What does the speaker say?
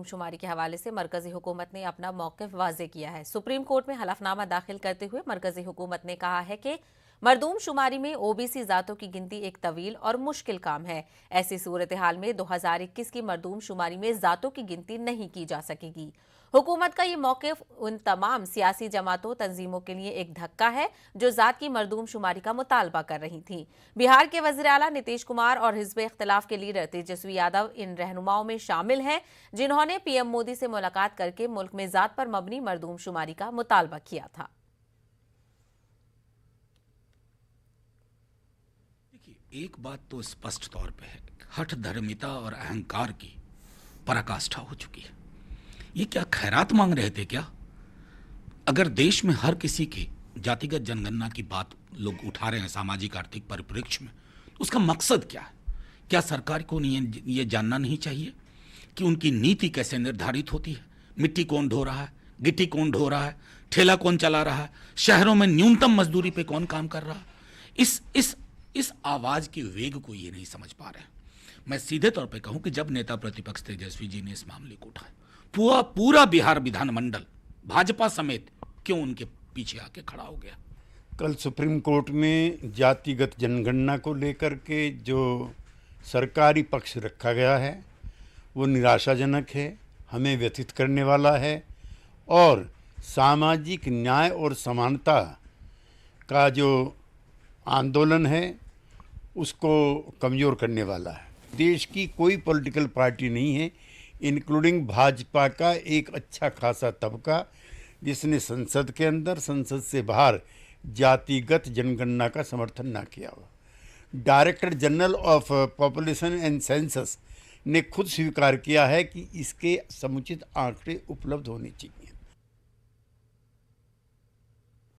शुमारी के हवाले से मरकजी हुकूमत ने अपना मौक़िफ़ वाज़ेह किया है। सुप्रीम कोर्ट में हलफनामा दाखिल करते हुए मरकजी हुकूमत ने कहा है कि मरदूम शुमारी में ओबीसी ज़ातों की गिनती एक तवील और मुश्किल काम है। ऐसी सूरत हाल में 2021 की मरदूम शुमारी में ज़ातों की गिनती नहीं की जा सकेगी। हुकूमत का ये मौक़िफ़ उन तमाम सियासी जमातों तंजीमों के लिए एक धक्का है जो ज़ात की मरदूम शुमारी का मुतालबा कर रही थीं। बिहार के वज़ीर आला नीतीश कुमार और हिज़्ब इख्तिलाफ के लीडर तेजस्वी यादव इन रहनुमाओं में शामिल हैं जिन्होंने पीएम मोदी से मुलाकात करके मुल्क में ज़ात पर मबनी मरदूम शुमारी का मुतालबा किया था। देखिए, एक बात तो स्पष्ट तौर पे है, हठ धर्मिता और अहंकार की पराकाष्ठा हो चुकी है। ये क्या खैरात मांग रहे थे क्या? अगर देश में हर किसी की जातिगत जनगणना की बात लोग उठा रहे हैं सामाजिक आर्थिक परिप्रेक्ष्य में, तो उसका मकसद क्या है? क्या सरकार को ये जानना नहीं चाहिए कि उनकी नीति कैसे निर्धारित होती है? मिट्टी कौन ढो रहा है, गिट्टी कौन ढो रहा है, ठेला कौन चला रहा है, शहरों में न्यूनतम मजदूरी पे कौन काम कर रहा है? इस आवाज के वेग को ये नहीं समझ पा रहे हैं। मैं सीधे तौर पे कहूं कि जब नेता प्रतिपक्ष तेजस्वी जी ने इस मामले को उठाया, पूरा बिहार विधानमंडल भाजपा समेत क्यों उनके पीछे आके खड़ा हो गया। कल सुप्रीम कोर्ट में जातिगत जनगणना को लेकर के जो सरकारी पक्ष रखा गया है वो निराशाजनक है, हमें व्यथित करने वाला है और सामाजिक न्याय और समानता का जो आंदोलन है उसको कमज़ोर करने वाला है। देश की कोई पॉलिटिकल पार्टी नहीं है इंक्लूडिंग भाजपा का एक अच्छा खासा तबका जिसने संसद के अंदर संसद से बाहर जातिगत जनगणना का समर्थन ना किया हो। Director general of population and census ने खुद स्वीकार किया है कि इसके समुचित आंकड़े उपलब्ध होने चाहिए।